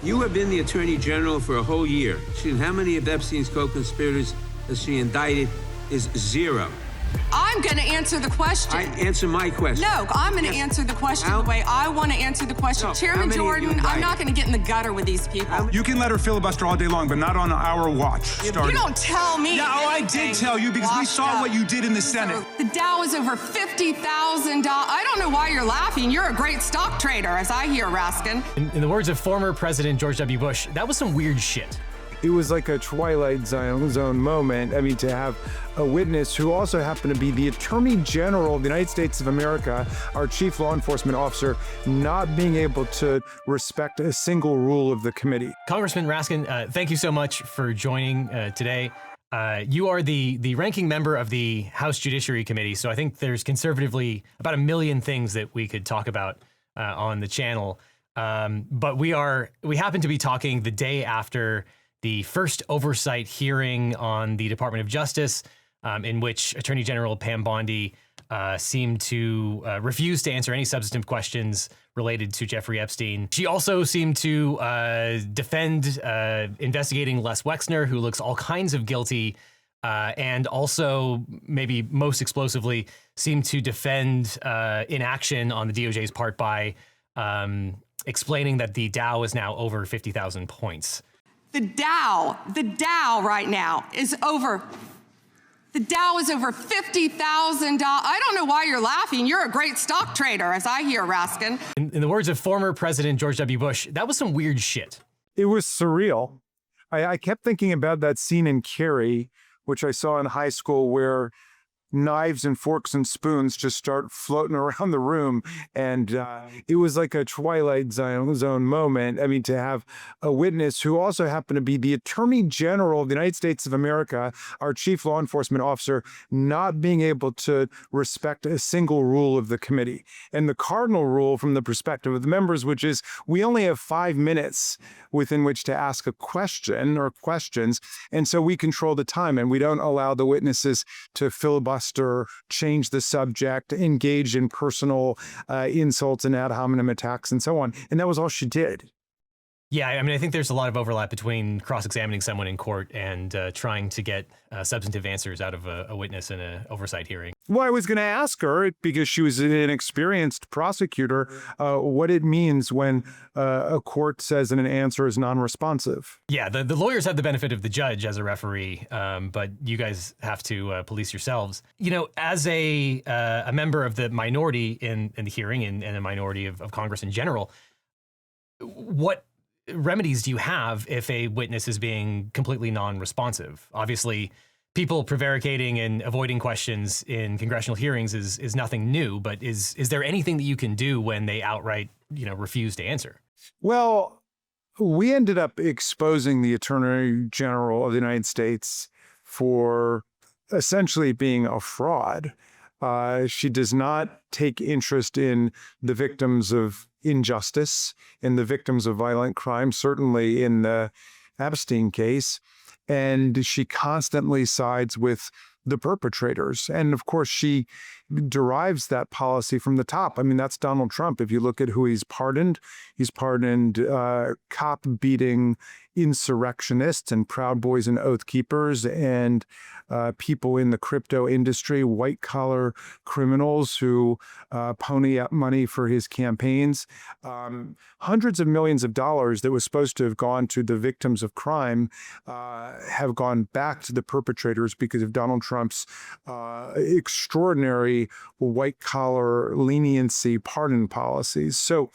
You have been the Attorney General for a whole year. How many of Epstein's co-conspirators has she indicted? Is zero. I'm going to answer the question. Answer my question. No, I'm going to answer the question the way I want to answer the question. No, Chairman Jordan, I'm not going to get in the gutter with these people. You can let her filibuster all day long, but not on our watch. You don't tell me. Yeah, I did tell you because we saw what you did in the Senate. The Dow is over $50,000. I don't know why you're laughing. You're a great stock trader, as I hear, Raskin. In the words of former President George W. Bush, that was some weird shit. It was like a Twilight Zone moment. I mean, to have a witness who also happened to be the Attorney General of the United States of America, our chief law enforcement officer, not being able to respect a single rule of the committee. Congressman Raskin, thank you so much for joining today. You are the ranking member of the House Judiciary Committee, so I think there's conservatively about 1 million things that we could talk about on the channel. But we happen to be talking the day after the first oversight hearing on the Department of Justice, in which Attorney General Pam Bondi seemed to refuse to answer any substantive questions related to Jeffrey Epstein. She also seemed to defend investigating Les Wexner, who looks all kinds of guilty, and also, maybe most explosively, seemed to defend inaction on the DOJ's part by explaining that the Dow is now over 50,000 points. The Dow right now is over. The Dow is over $50,000. I don't know why you're laughing. You're a great stock trader, as I hear, Raskin. In the words of former President George W. Bush, that was some weird shit. It was surreal. I kept thinking about that scene in Carrie, which I saw in high school, where knives and forks and spoons just start floating around the room. And it was like a Twilight Zone moment. I mean, to have a witness who also happened to be the Attorney General of the United States of America, our chief law enforcement officer, not being able to respect a single rule of the committee. And the cardinal rule from the perspective of the members, which is we only have 5 minutes within which to ask a question or questions. And so we control the time and we don't allow the witnesses to filibuster, change the subject, engage in personal insults and ad hominem attacks and so on. And that was all she did. Yeah, I mean, I think there's a lot of overlap between cross-examining someone in court and trying to get substantive answers out of a witness in an oversight hearing. Well, I was going to ask her, because she was an experienced prosecutor, what it means when a court says an answer is non-responsive. Yeah, the lawyers have the benefit of the judge as a referee, but you guys have to police yourselves. You know, as a member of the minority in the hearing and a minority of Congress in general, what remedies do you have if a witness is being completely non-responsive? Obviously, people prevaricating and avoiding questions in congressional hearings is nothing new, but is there anything that you can do when they outright, refuse to answer? Well, we ended up exposing the Attorney General of the United States for essentially being a fraud. She does not take interest in the victims of injustice, in the victims of violent crime, certainly in the Epstein case. And she constantly sides with the perpetrators. And of course, she derives that policy from the top. I mean, that's Donald Trump. If you look at who he's pardoned cop-beating insurrectionists and Proud Boys and Oath Keepers and people in the crypto industry, white-collar criminals who pony up money for his campaigns. Hundreds of millions of dollars that was supposed to have gone to the victims of crime have gone back to the perpetrators because of Donald Trump's extraordinary white-collar leniency pardon policies. So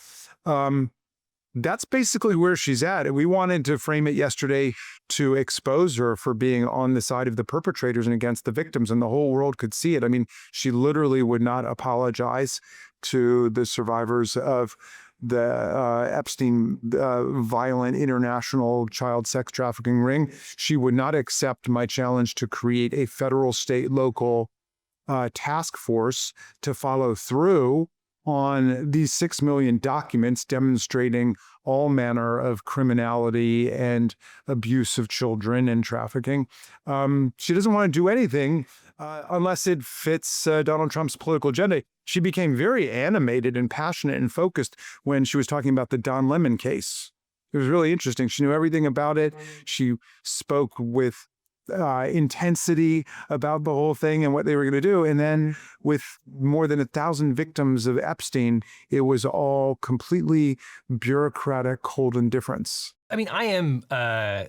that's basically where she's at. We wanted to frame it yesterday to expose her for being on the side of the perpetrators and against the victims, and the whole world could see it. I mean, she literally would not apologize to the survivors of the Epstein violent international child sex trafficking ring. She would not accept my challenge to create a federal, state, local task force to follow through on these 6 million documents demonstrating all manner of criminality and abuse of children and trafficking. She doesn't want to do anything unless it fits Donald Trump's political agenda. She became very animated and passionate and focused when she was talking about the Don Lemon case. It was really interesting. She knew everything about it. She spoke with intensity about the whole thing and what they were going to do. And then with more than 1,000 victims of Epstein, it was all completely bureaucratic, cold indifference. I mean, I am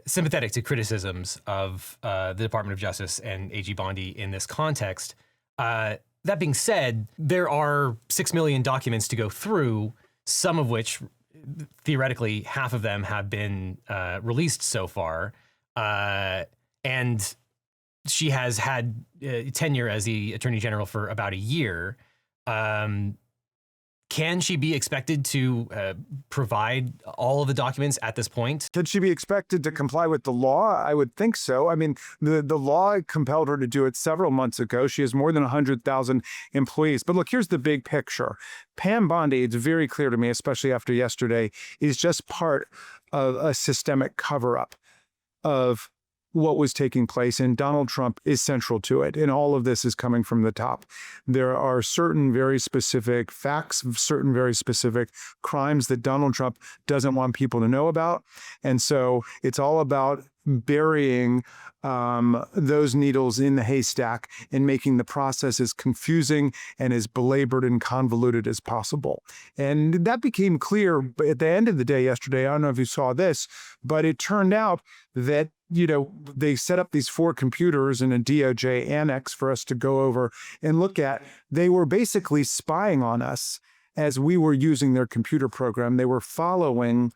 sympathetic to criticisms of the Department of Justice and AG Bondi in this context. That being said, there are 6 million documents to go through, some of which, theoretically, half of them have been released so far. And she has had tenure as the Attorney General for about a year. Can she be expected to provide all of the documents at this point? Could she be expected to comply with the law? I would think so. I mean, the law compelled her to do it several months ago. She has more than 100,000 employees. But look, here's the big picture. Pam Bondi, it's very clear to me, especially after yesterday, is just part of a systemic cover-up of what was taking place, and Donald Trump is central to it. And all of this is coming from the top. There are certain very specific facts, certain very specific crimes that Donald Trump doesn't want people to know about. And so it's all about burying those needles in the haystack and making the process as confusing and as belabored and convoluted as possible. And that became clear at the end of the day yesterday. I don't know if you saw this, but it turned out that they set up these 4 computers in a DOJ annex for us to go over and look at. They were basically spying on us as we were using their computer program. They were following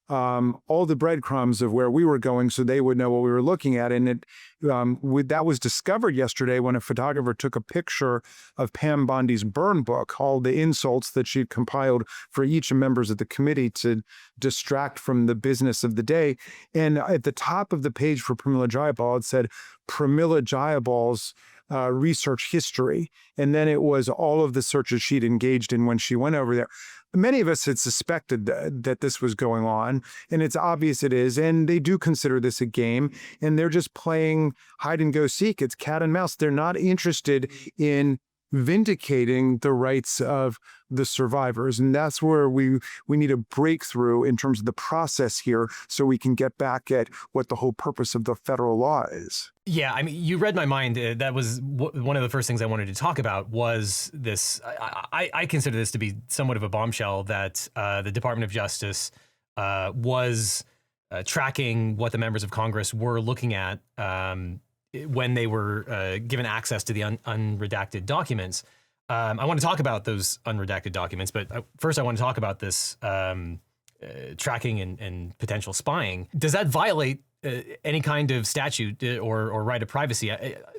all the breadcrumbs of where we were going so they would know what we were looking at. And that was discovered yesterday when a photographer took a picture of Pam Bondi's burn book, all the insults that she'd compiled for each of members of the committee to distract from the business of the day. And at the top of the page for Pramila Jayapal, it said Pramila Jayapal's research history. And then it was all of the searches she'd engaged in when she went over there. Many of us had suspected that this was going on, and it's obvious it is, and they do consider this a game, and they're just playing hide and go seek. It's cat and mouse. They're not interested in vindicating the rights of the survivors, and that's where we need a breakthrough in terms of the process here so we can get back at what the whole purpose of the federal law is. Yeah, I mean, you read my mind. That was one of the first things I wanted to talk about was this. I consider this to be somewhat of a bombshell that the Department of Justice was tracking what the members of Congress were looking at when they were given access to the unredacted documents. I want to talk about those unredacted documents, but first I want to talk about this tracking and potential spying. Does that violate any kind of statute or right of privacy?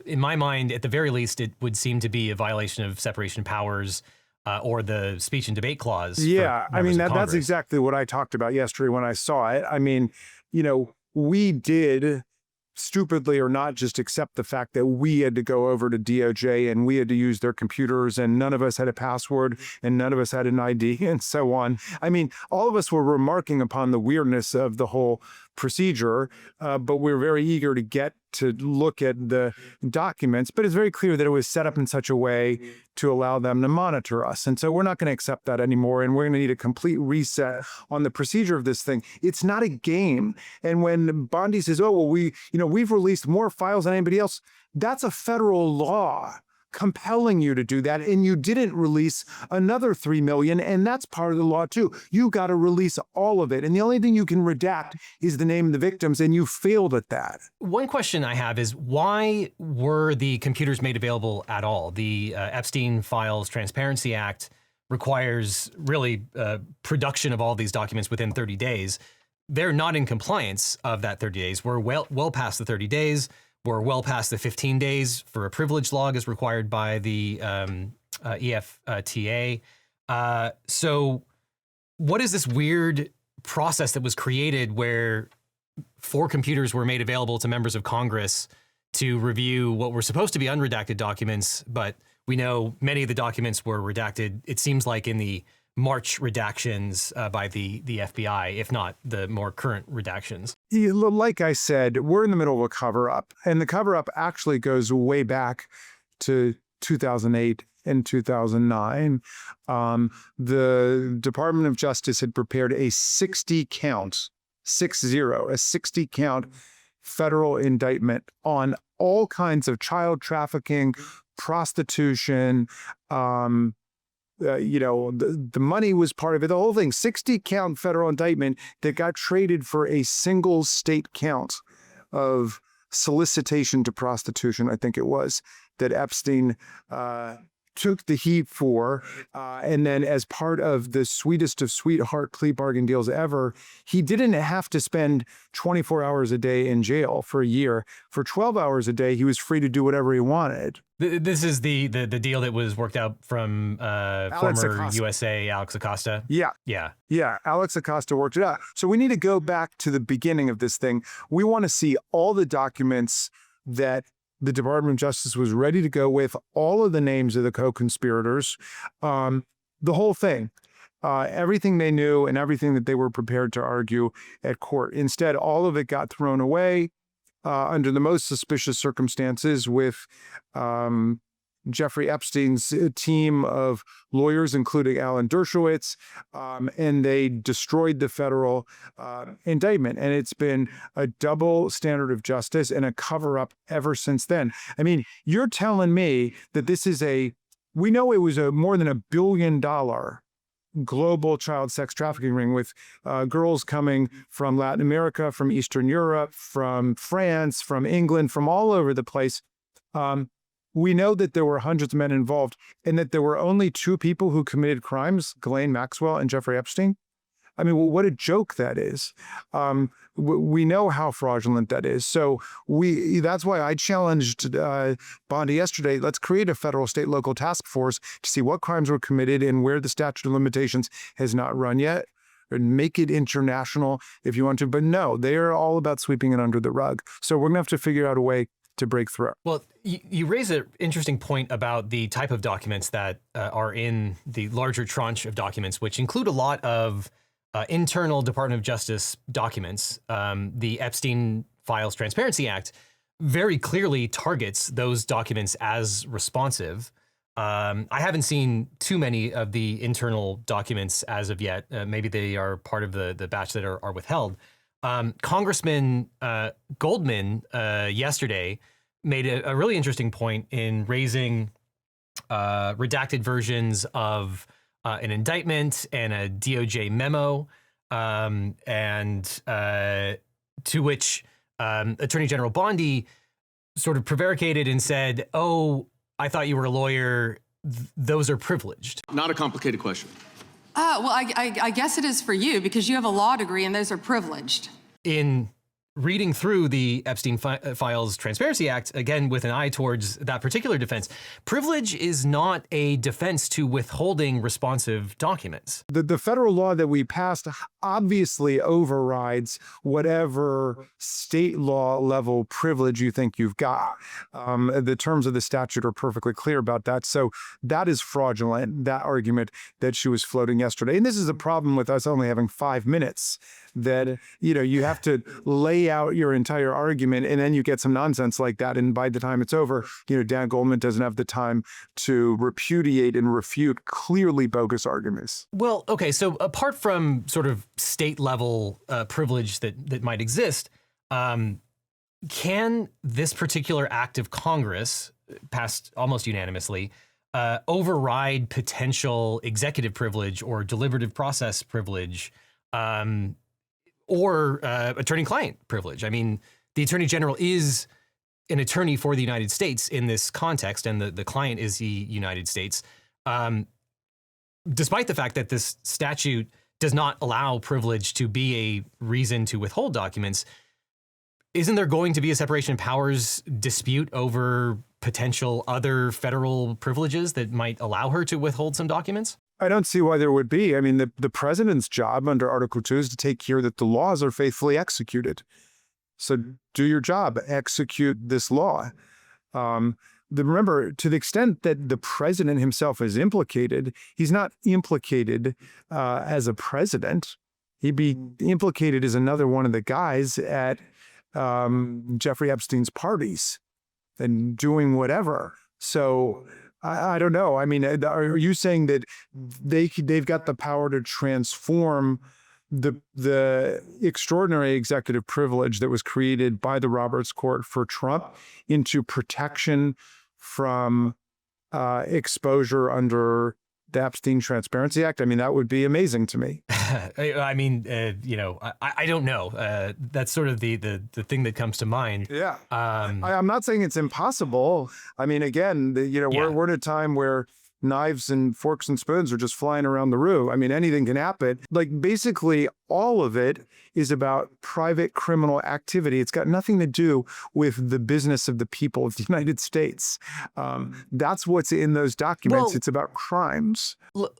In my mind, at the very least, it would seem to be a violation of separation of powers or the speech and debate clause. Yeah, I mean, that's exactly what I talked about yesterday when I saw it. I mean, we did stupidly or not just accept the fact that we had to go over to DOJ and we had to use their computers and none of us had a password and none of us had an ID and so on. I mean, all of us were remarking upon the weirdness of the whole procedure, but we're very eager to get to look at the documents. But it's very clear that it was set up in such a way to allow them to monitor us. And so we're not going to accept that anymore. And we're going to need a complete reset on the procedure of this thing. It's not a game. And when Bondi says, oh, well, we've released more files than anybody else, that's a federal law compelling you to do that, and you didn't release another 3 million, and that's part of the law too. You got to release all of it, and the only thing you can redact is the name of the victims, and you failed at that. One question I have is why were the computers made available at all? The Epstein Files Transparency Act requires really production of all these documents within 30 days. They're not in compliance of that 30 days. We're well past the 30 days. We're well past the 15 days for a privilege log as required by the EFTA. So what is this weird process that was created where 4 computers were made available to members of Congress to review what were supposed to be unredacted documents, but we know many of the documents were redacted, it seems like in the March redactions by the FBI, if not the more current redactions? Like I said, we're in the middle of a cover-up, and the cover-up actually goes way back to 2008 and 2009. The Department of Justice had prepared a 60-count a 60 count federal indictment on all kinds of child trafficking, prostitution, the money was part of it, the whole thing, 60 count federal indictment that got traded for a single state count of solicitation to prostitution, I think it was, that Epstein took the heat for. And then as part of the sweetest of sweetheart plea bargain deals ever, he didn't have to spend 24 hours a day in jail for a year. For 12 hours a day, he was free to do whatever he wanted. This is the deal that was worked out from former Acosta. USA Alex Acosta. Yeah. Alex Acosta worked it out. So we need to go back to the beginning of this thing. We want to see all the documents that the Department of Justice was ready to go with, all of the names of the co-conspirators, the whole thing, everything they knew and everything that they were prepared to argue at court. Instead, all of it got thrown away under the most suspicious circumstances with Jeffrey Epstein's team of lawyers, including Alan Dershowitz, and they destroyed the federal indictment. And it's been a double standard of justice and a cover-up ever since then. I mean, you're telling me that this is we know it was a more than $1 billion global child sex trafficking ring with girls coming from Latin America, from Eastern Europe, from France, from England, from all over the place. We know that there were hundreds of men involved and that there were only 2 people who committed crimes, Ghislaine Maxwell and Jeffrey Epstein. I mean, what a joke that is. We know how fraudulent that is. So that's why I challenged Bondi yesterday. Let's create a federal, state, local task force to see what crimes were committed and where the statute of limitations has not run yet. And make it international if you want to. But no, they are all about sweeping it under the rug. So we're going to have to figure out a way to break through. Well, you raise an interesting point about the type of documents that are in the larger tranche of documents, which include a lot of internal Department of Justice documents. The Epstein Files Transparency Act very clearly targets those documents as responsive. I haven't seen too many of the internal documents as of yet. Maybe they are part of the batch that are withheld. Congressman Goldman yesterday made a really interesting point in raising redacted versions of an indictment and a DOJ memo, and to which Attorney General Bondi sort of prevaricated and said, "Oh, I thought you were a lawyer. Those are privileged." Not a complicated question. Well, I guess it is for you because you have a law degree and those are privileged. In reading through the Epstein Files Transparency Act, again, with an eye towards that particular defense, privilege is not a defense to withholding responsive documents. The federal law that we passed obviously overrides whatever state law level privilege you think you've got. The terms of the statute are perfectly clear about that. So that is fraudulent, that argument that she was floating yesterday. And this is a problem with us only having 5 minutes, that, you have to lay out your entire argument and then you get some nonsense like that. And by the time it's over, Dan Goldman doesn't have the time to repudiate and refute clearly bogus arguments. Well, okay, so apart from sort of state level privilege that might exist, can this particular act of Congress, passed almost unanimously, override potential executive privilege or deliberative process privilege, or attorney-client privilege? I mean, the Attorney General is an attorney for the United States in this context, and the client is the United States. Despite the fact that this statute does not allow privilege to be a reason to withhold documents, isn't there going to be a separation of powers dispute over potential other federal privileges that might allow her to withhold some documents? I don't see why there would be. I mean, the president's job under Article 2 is to take care that the laws are faithfully executed. So do your job, execute this law. Remember, to the extent that the president himself is implicated, he's not implicated as a president. He'd be implicated as another one of the guys at Jeffrey Epstein's parties and doing whatever. So I don't know. I mean, are you saying that they've got the power to transform the extraordinary executive privilege that was created by the Roberts Court for Trump into protection from exposure under the Epstein Transparency Act. I mean, that would be amazing to me. I mean, I don't know. That's sort of the thing that comes to mind. Yeah. I'm not saying it's impossible. I mean, again, we're in a time where knives and forks and spoons are just flying around the room. I mean, anything can happen. Like, basically, all of it is about private criminal activity. It's got nothing to do with the business of the people of the United States. That's what's in those documents. Well, it's about crimes.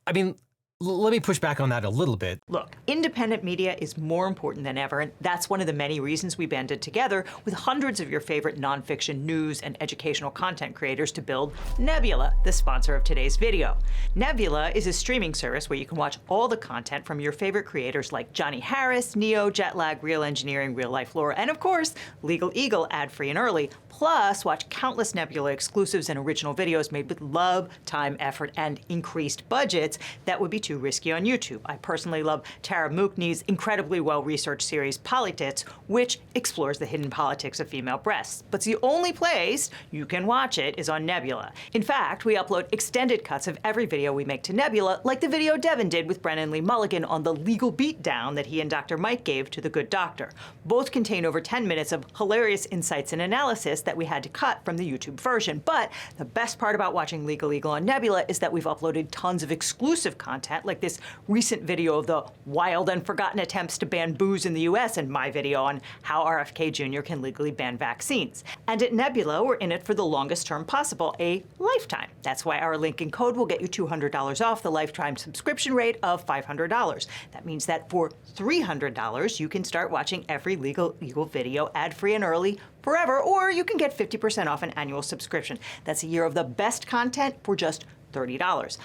I mean, let me push back on that a little bit. Look, independent media is more important than ever, and that's one of the many reasons we banded together with hundreds of your favorite nonfiction news and educational content creators to build Nebula, the sponsor of today's video. Nebula is a streaming service where you can watch all the content from your favorite creators like Johnny Harris, Neo, Jetlag, Real Engineering, Real Life Lore, and of course, LegalEagle ad-free and early. Plus, watch countless Nebula exclusives and original videos made with love, time, effort, and increased budgets that would be too risky on YouTube. I personally love Tara Mookney's incredibly well-researched series Politics, which explores the hidden politics of female breasts. But the only place you can watch it is on Nebula. In fact, we upload extended cuts of every video we make to Nebula, like the video Devin did with Brennan Lee Mulligan on the legal beatdown that he and Dr. Mike gave to The Good Doctor. Both contain over 10 minutes of hilarious insights and analysis that we had to cut from the YouTube version. But the best part about watching LegalEagle on Nebula is that we've uploaded tons of exclusive content, like this recent video of the wild and forgotten attempts to ban booze in the US and my video on how RFK Jr. can legally ban vaccines. And at Nebula, we're in it for the longest term possible, a lifetime. That's why our link and code will get you $200 off the lifetime subscription rate of $500. That means that for $300, you can start watching every LegalEagle video ad-free and early forever, or you can get 50% off an annual subscription. That's a year of the best content for just $30.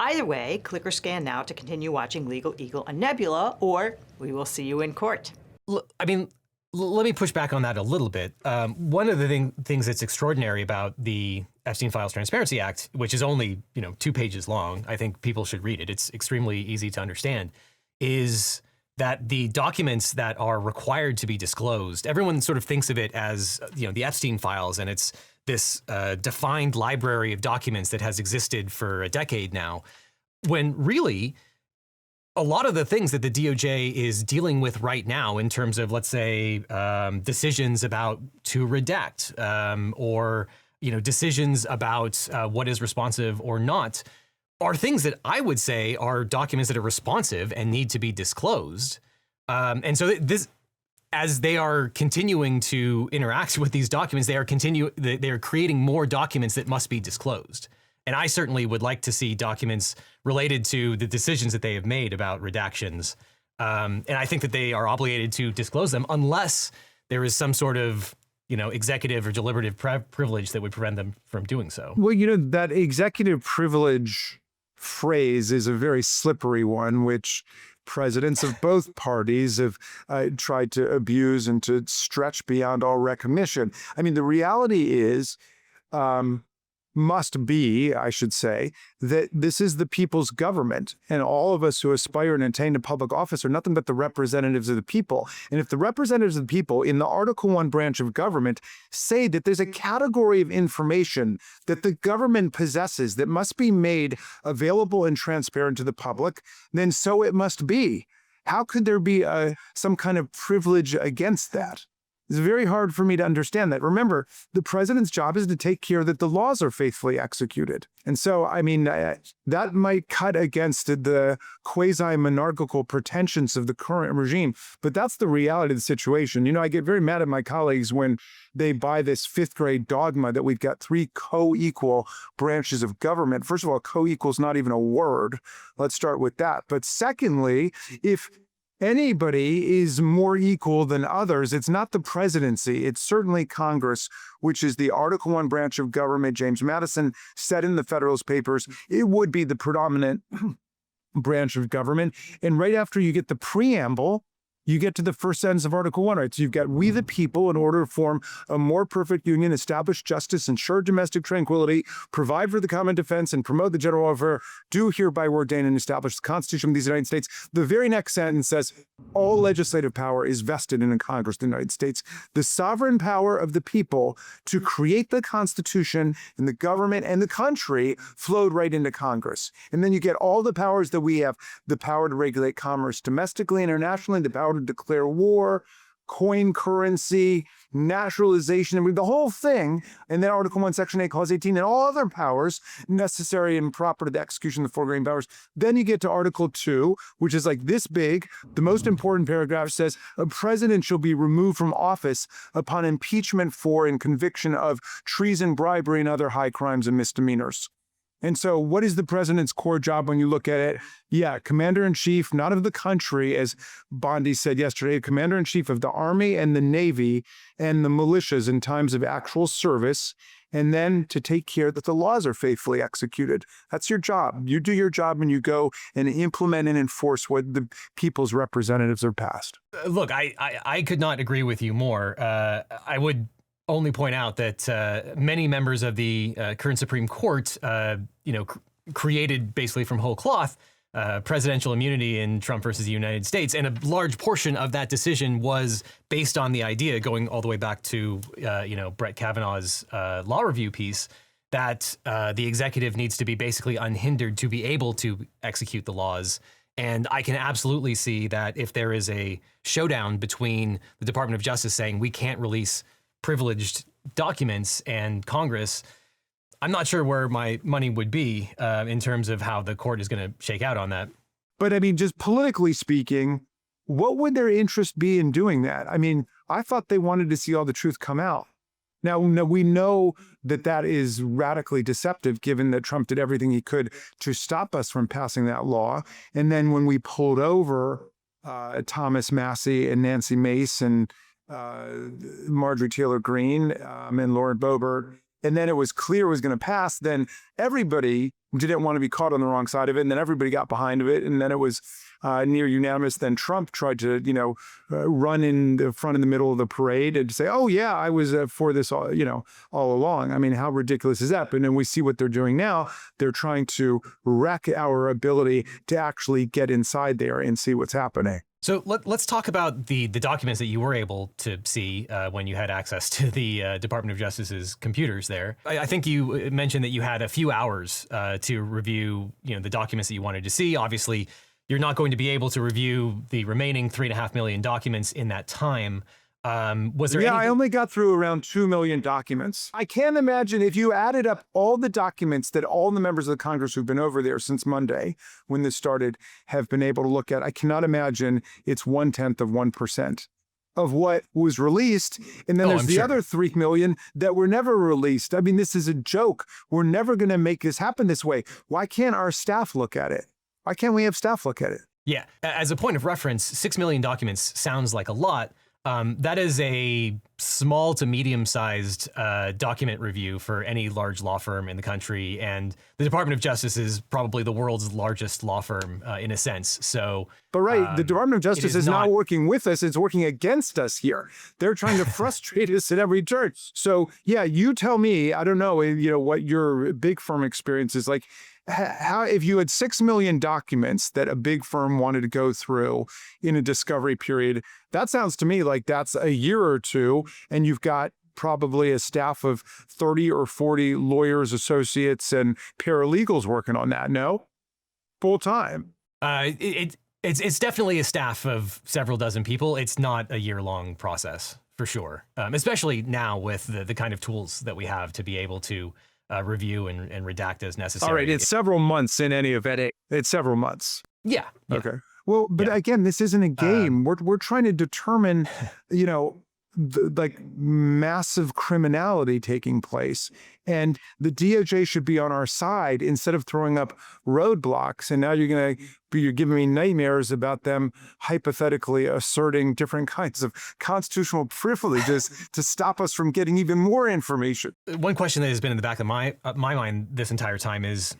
Either way, click or scan now to continue watching LegalEagle on Nebula, or we will see you in court. I mean, let me push back on that a little bit. One of the things that's extraordinary about the Epstein Files Transparency Act, which is only 2 pages long, I think people should read it, it's extremely easy to understand, is that the documents that are required to be disclosed, everyone sort of thinks of it as the Epstein files, and it's this defined library of documents that has existed for a decade now, when really a lot of the things that the DOJ is dealing with right now in terms of, let's say, decisions about to redact or decisions about what is responsive or not, are things that I would say are documents that are responsive and need to be disclosed. And so as they are continuing to interact with these documents, they are creating more documents that must be disclosed. And I certainly would like to see documents related to the decisions that they have made about redactions. And I think that they are obligated to disclose them unless there is some sort of executive or deliberative privilege that would prevent them from doing so. Well, that executive privilege phrase is a very slippery one, which presidents of both parties have tried to abuse and to stretch beyond all recognition. I mean, the reality is, must be, I should say, that this is the people's government, and all of us who aspire and attain to public office are nothing but the representatives of the people. And if the representatives of the people in the Article I branch of government say that there's a category of information that the government possesses that must be made available and transparent to the public, then so it must be. How could there be some kind of privilege against that? It's very hard for me to understand that. Remember, the president's job is to take care that the laws are faithfully executed. And so, I mean, that might cut against the quasi-monarchical pretensions of the current regime, but that's the reality of the situation. I get very mad at my colleagues when they buy this 5th grade dogma that we've got 3 co-equal branches of government. First of all, co-equal is not even a word. Let's start with that. But secondly, if anybody is more equal than others, it's not the presidency. It's certainly Congress, which is the Article I branch of government. James Madison said in the Federalist Papers, it would be the predominant branch of government. And right after you get the preamble, you get to the first sentence of Article 1, right? So you've got, we the people, in order to form a more perfect union, establish justice, ensure domestic tranquility, provide for the common defense, and promote the general welfare, do hereby ordain and establish the Constitution of the United States. The very next sentence says, all legislative power is vested in the Congress of the United States. The sovereign power of the people to create the Constitution and the government and the country flowed right into Congress. And then you get all the powers that we have, the power to regulate commerce domestically, internationally, the power to declare war, coin currency, naturalization, I mean, the whole thing. And then Article 1, Section 8, Clause 18, and all other powers necessary and proper to the execution of the foregoing powers. Then you get to Article 2, which is like this big. The most important paragraph says, a president shall be removed from office upon impeachment for and conviction of treason, bribery, and other high crimes and misdemeanors. And so what is the president's core job when you look at it? Yeah, commander-in-chief, not of the country, as Bondi said yesterday, commander-in-chief of the Army and the Navy and the militias in times of actual service, and then to take care that the laws are faithfully executed. That's your job. You do your job and you go and implement and enforce what the people's representatives are passed. Look, I could not agree with you more. I would only point out that many members of the current Supreme Court, created basically from whole cloth presidential immunity in Trump versus the United States. And a large portion of that decision was based on the idea, going all the way back to, Brett Kavanaugh's law review piece, that the executive needs to be basically unhindered to be able to execute the laws. And I can absolutely see that if there is a showdown between the Department of Justice saying we can't release privileged documents and Congress, I'm not sure where my money would be in terms of how the court is going to shake out on that. But I mean, just politically speaking, what would their interest be in doing that? I mean, I thought they wanted to see all the truth come out. Now, we know that that is radically deceptive, given that Trump did everything he could to stop us from passing that law. And then when we pulled over Thomas Massie and Nancy Mace and Marjorie Taylor Greene and Lauren Boebert, and then it was clear it was going to pass, then everybody didn't want to be caught on the wrong side of it, and then everybody got behind of it, and then it was near unanimous. Then Trump tried to, run in the front in the middle of the parade and say, oh yeah, I was for this all along. I mean, how ridiculous is that? But then we see what they're doing now. They're trying to wreck our ability to actually get inside there and see what's happening. So let's talk about the documents that you were able to see when you had access to the Department of Justice's computers there. I think you mentioned that you had a few hours to review, the documents that you wanted to see. Obviously, you're not going to be able to review the remaining 3.5 million documents in that time. Was there anything? I only got through around 2 million documents. I can't imagine if you added up all the documents that all the members of the Congress who've been over there since Monday, when this started, have been able to look at. I cannot imagine it's 0.1% of what was released. And then there's the other 3 million that were never released. I mean, this is a joke. We're never going to make this happen this way. Why can't our staff look at it? Why can't we have staff look at it? Yeah. As a point of reference, 6 million documents sounds like a lot. That is a small to medium-sized document review for any large law firm in the country, and the Department of Justice is probably the world's largest law firm in a sense. So, but the Department of Justice is not working with us; it's working against us here. They're trying to frustrate us at every turn. So, yeah, you tell me. I don't know, what your big firm experience is like. How, if you had 6 million documents that a big firm wanted to go through in a discovery period, that sounds to me like that's a year or two, and you've got probably a staff of 30 or 40 lawyers, associates, and paralegals working on that. No, full time. It's definitely a staff of several dozen people. It's not a year-long process for sure, especially now with the kind of tools that we have to be able to review and redact as necessary. All right, it's several months in any event. It's several months. Yeah. Okay. Well, but again, this isn't a game. We're trying to determine, massive criminality taking place, and the DOJ should be on our side instead of throwing up roadblocks. And now you're giving me nightmares about them hypothetically asserting different kinds of constitutional privileges to stop us from getting even more information. One question that has been in the back of my mind this entire time is,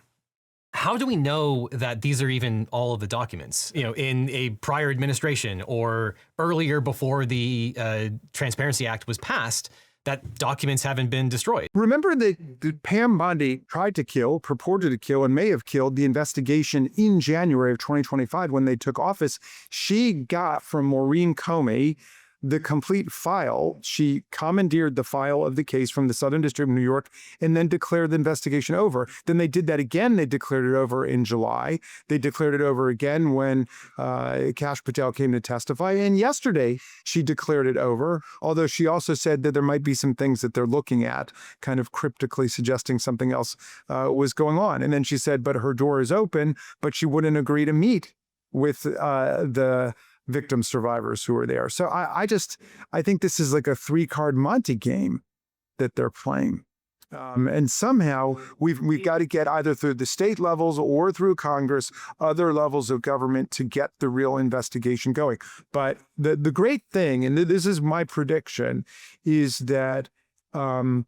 how do we know that these are even all of the documents, in a prior administration or earlier before the Transparency Act was passed, that documents haven't been destroyed? Remember that Pam Bondi tried to kill, purported to kill, and may have killed the investigation in January of 2025 when they took office. She got from Maureen Comey the complete file. She commandeered the file of the case from the Southern District of New York and then declared the investigation over. Then they did that again. They declared it over in July. They declared it over again when Kash Patel came to testify. And yesterday, she declared it over, although she also said that there might be some things that they're looking at, kind of cryptically suggesting something else was going on. And then she said, but her door is open, but she wouldn't agree to meet with the victim survivors who are there. So I think this is like a three-card Monty game that they're playing. And somehow we've got to get either through the state levels or through Congress, other levels of government to get the real investigation going. But the great thing, and this is my prediction, is that in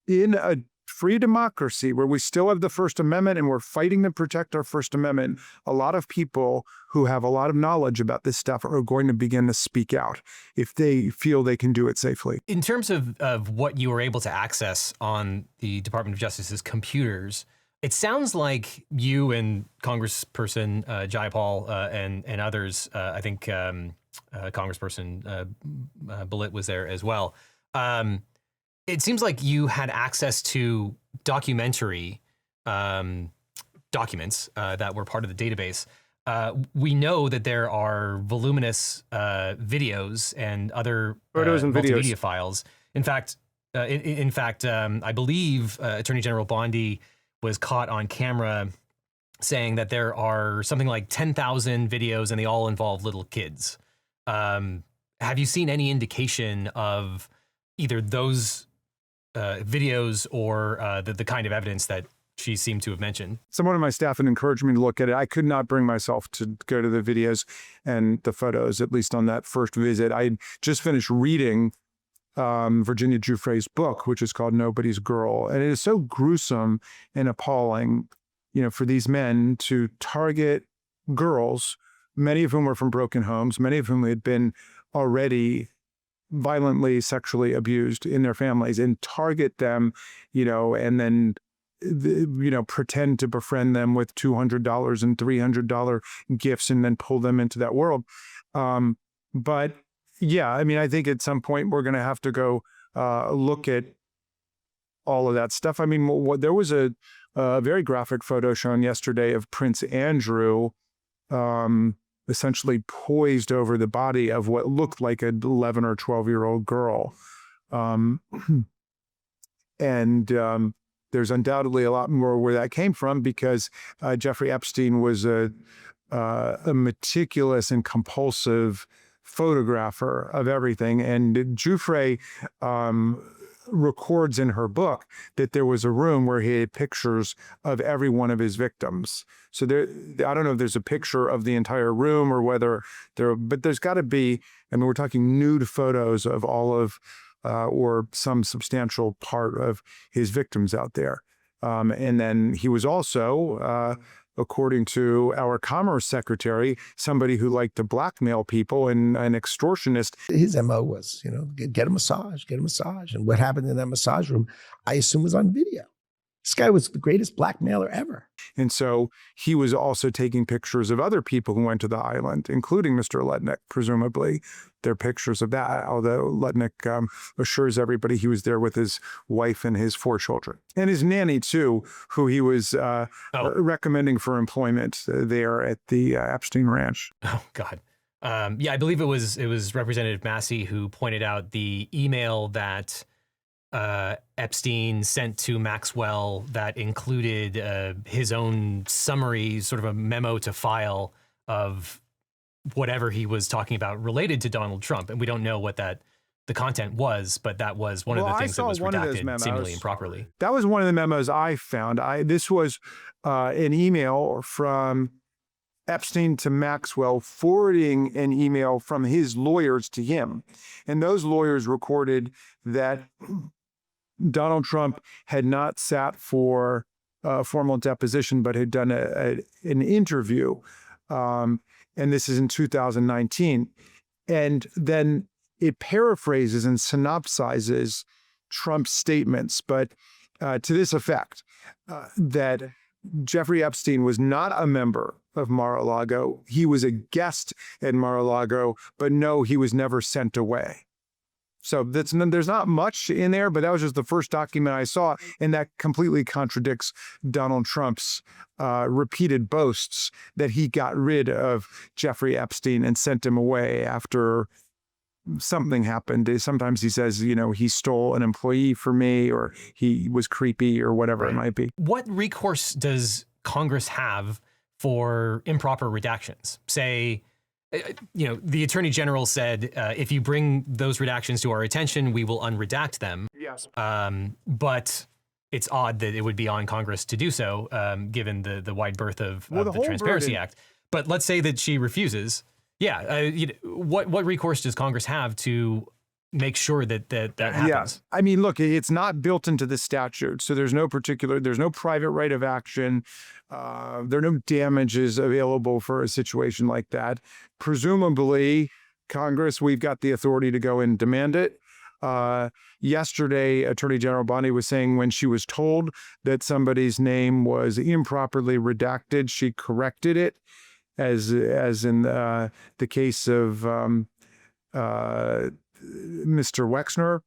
a free democracy where we still have the First Amendment and we're fighting to protect our First Amendment, a lot of people who have a lot of knowledge about this stuff are going to begin to speak out if they feel they can do it safely. In terms of what you were able to access on the Department of Justice's computers, it sounds like you and Congressperson Jayapal and others, I think Congressperson Bullitt was there as well. It seems like you had access to documentary documents that were part of the database. We know that there are voluminous videos and other photos and multimedia videos. files. In fact, I believe Attorney General Bondi was caught on camera saying that there are something like 10,000 videos and they all involve little kids. Have you seen any indication of either those videos or the kind of evidence that she seemed to have mentioned? Someone on my staff had encouraged me to look at it. I could not bring myself to go to the videos and the photos, at least on that first visit. I had just finished reading Virginia Giuffre's book, which is called Nobody's Girl. And it is so gruesome and appalling, for these men to target girls, many of whom were from broken homes, many of whom had been already violently sexually abused in their families, and target them, and then, pretend to befriend them with $200 and $300 gifts and then pull them into that world. But yeah, I think at some point we're going to have to go look at all of that stuff. There was a very graphic photo shown yesterday of Prince Andrew essentially poised over the body of what looked like an 11 or 12-year-old girl. And there's undoubtedly a lot more where that came from, because Jeffrey Epstein was a meticulous and compulsive photographer of everything. And Giuffre records in her book that there was a room where he had pictures of every one of his victims. So I don't know if there's a picture of the entire room or whether but there's got to be, we're talking nude photos of all of, or some substantial part of his victims out there. And then he was also, according to our Commerce Secretary, somebody who liked to blackmail people and an extortionist. His MO was, get a massage. And what happened in that massage room, I assume, was on video. This guy was the greatest blackmailer ever. And so he was also taking pictures of other people who went to the island, including Mr. Letnick, presumably. There are pictures of that, although Letnick assures everybody he was there with his wife and his 4 children. And his nanny, too, who he was recommending for employment there at the Epstein Ranch. Oh, God. I believe it was Representative Massey who pointed out the email that Epstein sent to Maxwell that included his own summary, sort of a memo to file of whatever he was talking about related to Donald Trump. And we don't know what the content was, but that was one of the things that was redacted seemingly improperly. That was one of the memos I found. This was an email from Epstein to Maxwell, forwarding an email from his lawyers to him. And those lawyers recorded that Donald Trump had not sat for formal deposition, but had done an interview. And this is in 2019. And then it paraphrases and synopsizes Trump's statements, but to this effect, that Jeffrey Epstein was not a member of Mar-a-Lago. He was a guest at Mar-a-Lago, but no, he was never sent away. So there's not much in there, but that was just the first document I saw, and that completely contradicts Donald Trump's repeated boasts that he got rid of Jeffrey Epstein and sent him away after something happened. Sometimes he says, he stole an employee for me, or he was creepy, or whatever it might be. What recourse does Congress have for improper redactions? Say, the Attorney General said, if you bring those redactions to our attention, we will unredact them. Yes. But it's odd that it would be on Congress to do so, given the wide berth of the Transparency Act. But let's say that she refuses. Yeah. What recourse does Congress have to make sure that happens? Yes. I mean, look, it's not built into the statute. So there's no private right of action. There are no damages available for a situation like that. Presumably, Congress, we've got the authority to go and demand it. Yesterday, Attorney General Bondi was saying when she was told that somebody's name was improperly redacted, she corrected it, as in the case of Mr. Wexner.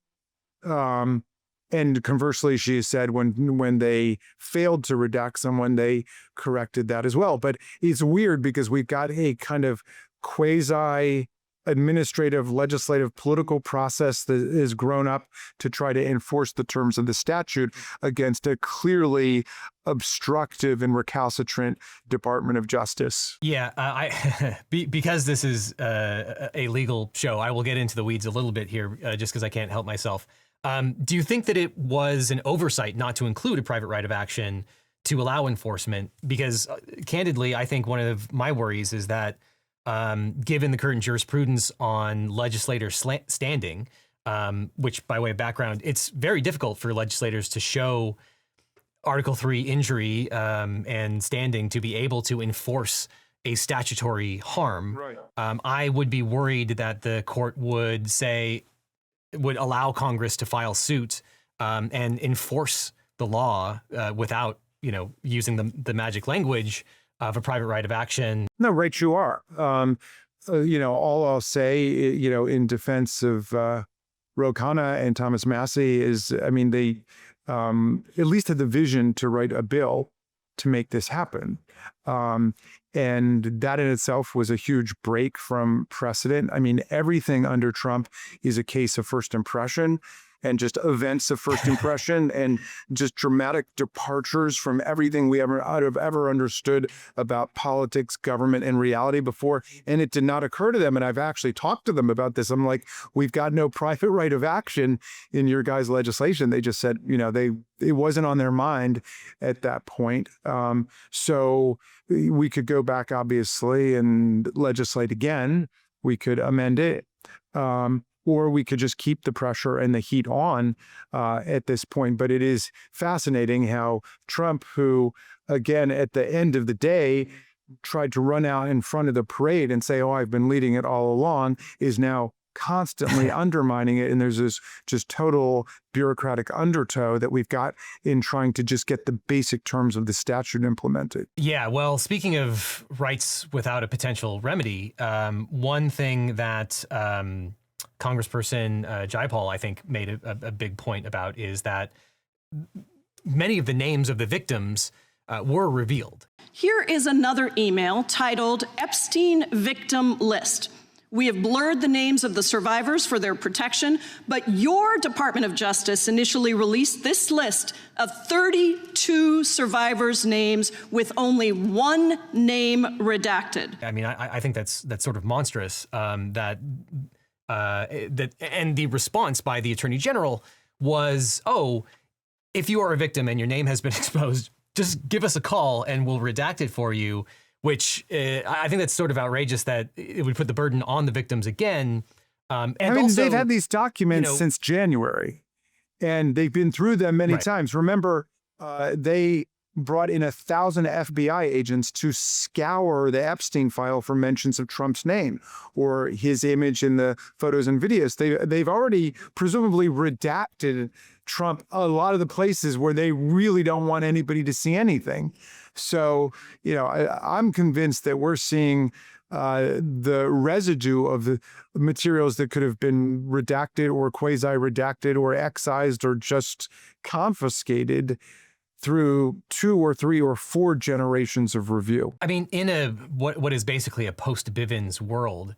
And conversely, she has said when they failed to redact someone, they corrected that as well. But it's weird because we've got a kind of quasi-administrative, legislative, political process that is grown up to try to enforce the terms of the statute against a clearly obstructive and recalcitrant Department of Justice. Yeah, because this is a legal show, I will get into the weeds a little bit here just because I can't help myself. Do you think that it was an oversight not to include a private right of action to allow enforcement? Because candidly, I think one of my worries is that given the current jurisprudence on legislator standing, which by way of background, it's very difficult for legislators to show Article 3 injury and standing to be able to enforce a statutory harm. Right. I would be worried that the court would allow Congress to file suit and enforce the law without, using the magic language of a private right of action. No, right, you are. All I'll say, in defense of Ro Khanna and Thomas Massie is, they at least had the vision to write a bill to make this happen. And that in itself was a huge break from precedent. Everything under Trump is a case of first impression and just events of first impression and just dramatic departures from everything we ever understood about politics, government, and reality before. And it did not occur to them. And I've actually talked to them about this. I'm like, we've got no private right of action in your guys' legislation. They just said, it wasn't on their mind at that point. So we could go back, obviously, and legislate again. We could amend it. Or we could just keep the pressure and the heat on at this point. But it is fascinating how Trump, who, again, at the end of the day, tried to run out in front of the parade and say, I've been leading it all along, is now constantly undermining it. And there's this just total bureaucratic undertow that we've got in trying to just get the basic terms of the statute implemented. Yeah, well, speaking of rights without a potential remedy, one thing that Congressperson Jayapal, I think, made a big point about is that many of the names of the victims were revealed. Here is another email titled Epstein Victim List. We have blurred the names of the survivors for their protection, but your Department of Justice initially released this list of 32 survivors' names with only one name redacted. I think that's sort of monstrous. And the response by the Attorney General was, if you are a victim and your name has been exposed, just give us a call and we'll redact it for you, which I think that's sort of outrageous that it would put the burden on the victims again. They've had these documents since January, and they've been through them many times. Remember, they brought in 1,000 FBI agents to scour the Epstein file for mentions of Trump's name or his image in the photos and videos. They've already presumably redacted Trump a lot of the places where they really don't want anybody to see anything. So, I'm convinced that we're seeing the residue of the materials that could have been redacted or quasi-redacted or excised or just confiscated through 2 or 3 or 4 generations of review. I mean, in what is basically a post-Bivens world,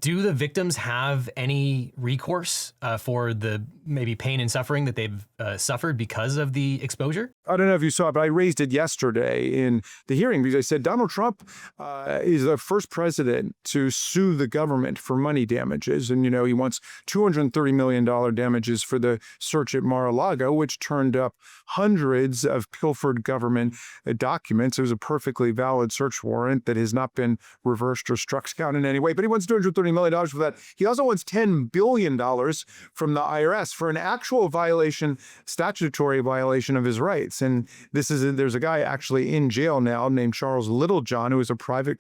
do the victims have any recourse for the maybe pain and suffering that they've suffered because of the exposure? I don't know if you saw it, but I raised it yesterday in the hearing because I said Donald Trump is the first president to sue the government for money damages. And, he wants $230 million damages for the search at Mar-a-Lago, which turned up hundreds of pilfered government documents. It was a perfectly valid search warrant that has not been reversed or struck down in any way. But he wants $230 million for that. He also wants $10 billion from the IRS for an actual violation, statutory violation of his rights. And there's a guy actually in jail now named Charles Littlejohn, who is a private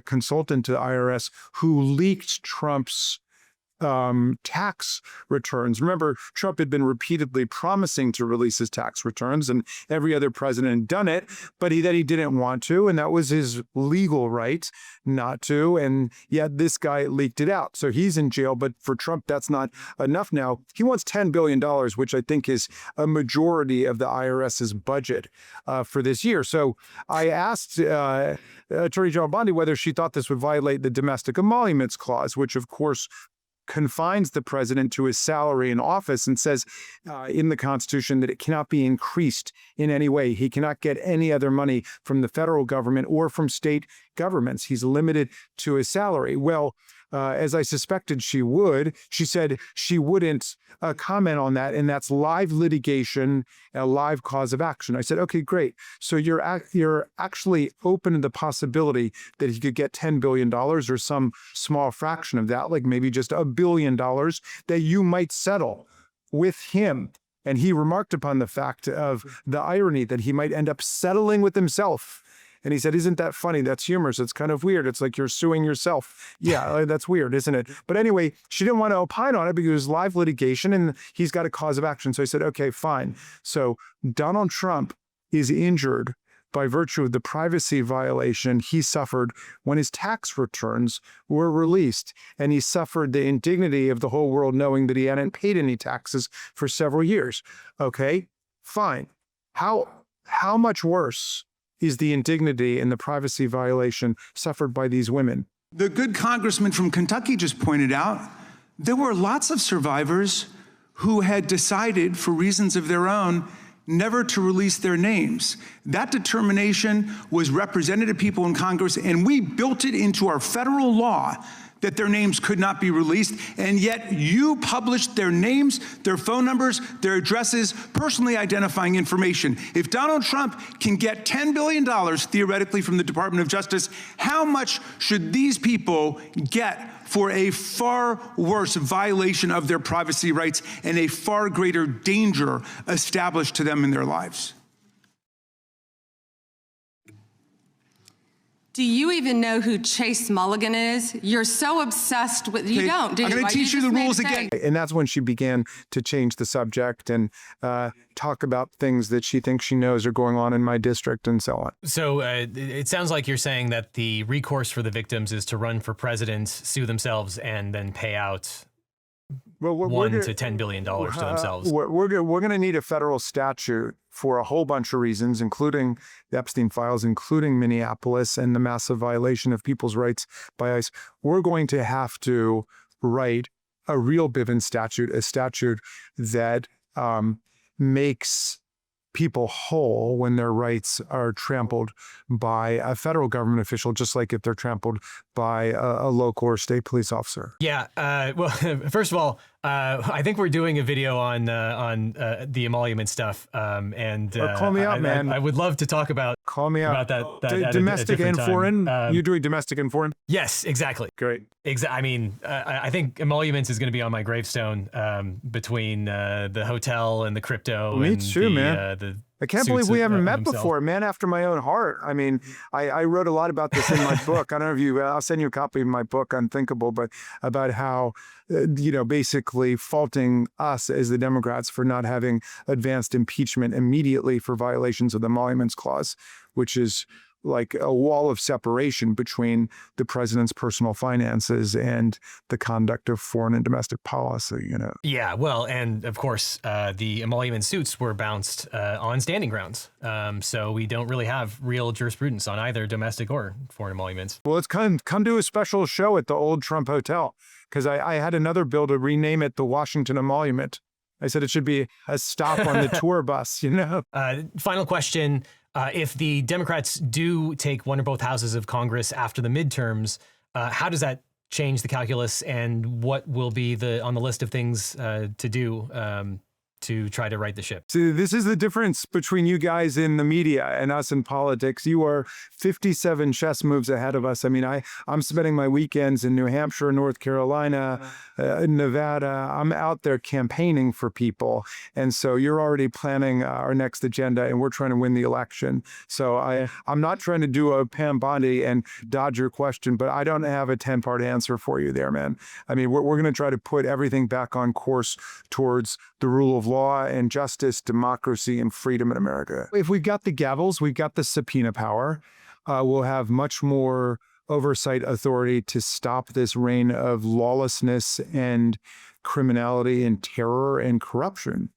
consultant to the IRS, who leaked Trump's tax returns. Remember, Trump had been repeatedly promising to release his tax returns, and every other president had done it, but he didn't want to, and that was his legal right not to, and yet this guy leaked it out. So he's in jail, but for Trump, that's not enough now. He wants $10 billion, which I think is a majority of the IRS's budget for this year. So I asked Attorney General Bondi whether she thought this would violate the domestic emoluments clause, which of course confines the president to his salary in office and says in the Constitution that it cannot be increased in any way. He cannot get any other money from the federal government or from state governments. He's limited to his salary. Well, as I suspected she would, she said she wouldn't comment on that, and that's live litigation, a live cause of action. I said, okay, great. So you're actually open to the possibility that he could get $10 billion or some small fraction of that, like maybe just $1 billion that you might settle with him. And he remarked upon the fact of the irony that he might end up settling with himself. And he said, isn't that funny? That's humorous. It's kind of weird. It's like you're suing yourself. Yeah, that's weird, isn't it? But anyway, she didn't want to opine on it because it was live litigation and he's got a cause of action. So I said, okay, fine. So Donald Trump is injured by virtue of the privacy violation he suffered when his tax returns were released. And he suffered the indignity of the whole world knowing that he hadn't paid any taxes for several years. Okay, fine. How much worse is the indignity and the privacy violation suffered by these women? The good congressman from Kentucky just pointed out there were lots of survivors who had decided, for reasons of their own, never to release their names. That determination was represented to people in Congress, and we built it into our federal law that their names could not be released, and yet you published their names, their phone numbers, their addresses, personally identifying information. If Donald Trump can get $10 billion theoretically from the Department of Justice, how much should these people get for a far worse violation of their privacy rights and a far greater danger established to them in their lives? Do you even know who Chase Mulligan is? You're so obsessed with, you don't, do you? I'm going to teach you the rules again. And that's when she began to change the subject and talk about things that she thinks she knows are going on in my district and so on. So it sounds like you're saying that the recourse for the victims is to run for president, sue themselves, and then pay out $1 to $10 billion to themselves. We're going to need a federal statute for a whole bunch of reasons, including the Epstein files, including Minneapolis and the massive violation of people's rights by ICE. We're going to have to write a real Bivens statute, a statute that makes people whole when their rights are trampled by a federal government official, just like if they're trampled by a local or state police officer. Yeah. Well, first of all, I think we're doing a video on the emolument stuff, and call me up, man. I would love to talk about. Call me up. About that domestic and foreign. You're doing domestic and foreign. Yes, exactly. Great. I mean, I think emoluments is going to be on my gravestone between the hotel and the crypto. Me and too, man. I can't believe we haven't met before. Man after my own heart. I mean, I wrote a lot about this in my book. I don't know if you, I'll send you a copy of my book, Unthinkable, but about how, basically faulting us as the Democrats for not having advanced impeachment immediately for violations of the Emoluments Clause, which is like a wall of separation between the president's personal finances and the conduct of foreign and domestic policy, Yeah, well, and of course, the emolument suits were bounced on standing grounds. So we don't really have real jurisprudence on either domestic or foreign emoluments. Well, let's come to a special show at the old Trump Hotel, because I had another bill to rename it the Washington Emolument. I said it should be a stop on the tour bus, Final question. If the Democrats do take one or both houses of Congress after the midterms, how does that change the calculus, and what will be on the list of things to do to try to right the ship? So this is the difference between you guys in the media and us in politics. You are 57 chess moves ahead of us. I mean, I'm spending my weekends in New Hampshire, North Carolina, Nevada. I'm out there campaigning for people. And so you're already planning our next agenda, and we're trying to win the election. So I'm not trying to do a Pam Bondi and dodge your question, but I don't have a 10-part answer for you there, man. I mean, we're going to try to put everything back on course towards the rule of law and justice, democracy, and freedom in America. If we've got the gavels, we've got the subpoena power, we'll have much more oversight authority to stop this reign of lawlessness and criminality and terror and corruption.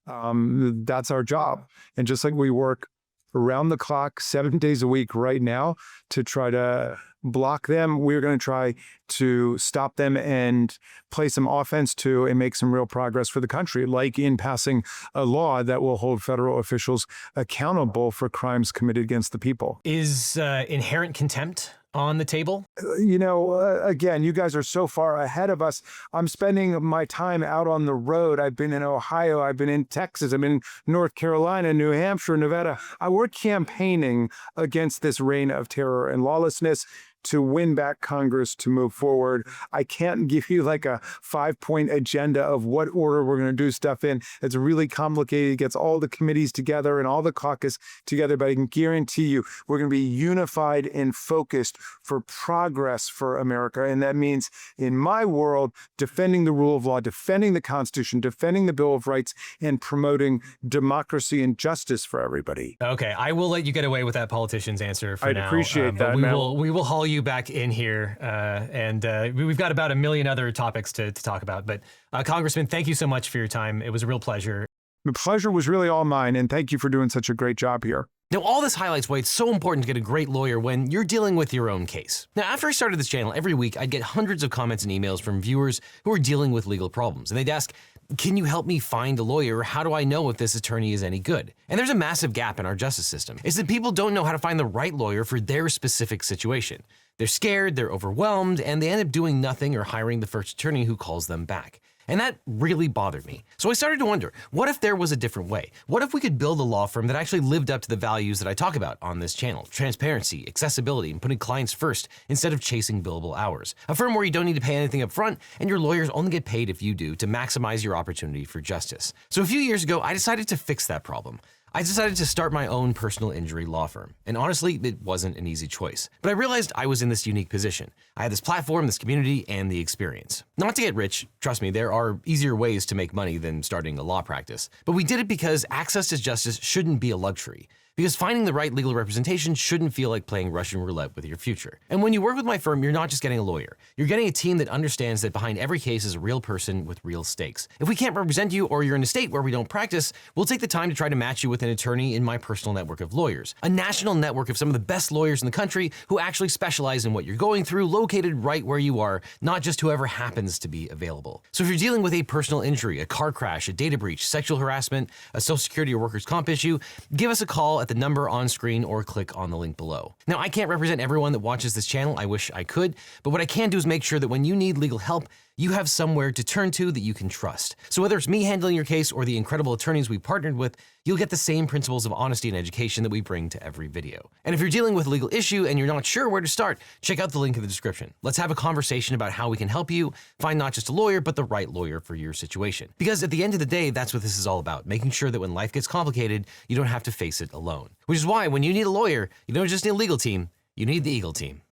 That's our job. And just like we work around the clock, 7 days a week right now to try to block them, we're going to try to stop them and play some offense too and make some real progress for the country, like in passing a law that will hold federal officials accountable for crimes committed against the people. Is inherent contempt on the table? Again, you guys are so far ahead of us. I'm spending my time out on the road. I've been in Ohio. I've been in Texas. I'm in North Carolina, New Hampshire, Nevada. We're campaigning against this reign of terror and lawlessness to win back Congress to move forward. I can't give you like a 5-point agenda of what order we're going to do stuff in. It's really complicated. It gets all the committees together and all the caucus together, but I can guarantee you we're going to be unified and focused for progress for America. And that means in my world, defending the rule of law, defending the Constitution, defending the Bill of Rights, and promoting democracy and justice for everybody. Okay, I will let you get away with that politician's answer for now. I'd appreciate that, we will haul you back in here, and we've got about a million other topics to talk about. But Congressman, thank you so much for your time. It was a real pleasure. The pleasure was really all mine, and thank you for doing such a great job here. Now, all this highlights why it's so important to get a great lawyer when you're dealing with your own case. Now, after I started this channel, every week I'd get hundreds of comments and emails from viewers who are dealing with legal problems, and they'd ask, can you help me find a lawyer? How do I know if this attorney is any good? And there's a massive gap in our justice system. It's that people don't know how to find the right lawyer for their specific situation. They're scared, they're overwhelmed, and they end up doing nothing or hiring the first attorney who calls them back. And that really bothered me. So I started to wonder, what if there was a different way? What if we could build a law firm that actually lived up to the values that I talk about on this channel? Transparency, accessibility, and putting clients first instead of chasing billable hours. A firm where you don't need to pay anything up front, and your lawyers only get paid if you do to maximize your opportunity for justice. So a few years ago, I decided to fix that problem. I decided to start my own personal injury law firm. And honestly, it wasn't an easy choice. But I realized I was in this unique position. I had this platform, this community, and the experience. Not to get rich, trust me, there are easier ways to make money than starting a law practice. But we did it because access to justice shouldn't be a luxury. Because finding the right legal representation shouldn't feel like playing Russian roulette with your future. And when you work with my firm, you're not just getting a lawyer. You're getting a team that understands that behind every case is a real person with real stakes. If we can't represent you or you're in a state where we don't practice, we'll take the time to try to match you with an attorney in my personal network of lawyers. A national network of some of the best lawyers in the country who actually specialize in what you're going through, located right where you are, not just whoever happens to be available. So if you're dealing with a personal injury, a car crash, a data breach, sexual harassment, a social security or workers' comp issue, give us a call at the number on screen or click on the link below. Now, I can't represent everyone that watches this channel. I wish I could, but what I can do is make sure that when you need legal help, you have somewhere to turn to that you can trust. So whether it's me handling your case or the incredible attorneys we partnered with, you'll get the same principles of honesty and education that we bring to every video. And if you're dealing with a legal issue and you're not sure where to start, check out the link in the description. Let's have a conversation about how we can help you find not just a lawyer, but the right lawyer for your situation. Because at the end of the day, that's what this is all about, making sure that when life gets complicated, you don't have to face it alone. Which is why when you need a lawyer, you don't just need a legal team, you need the Eagle team.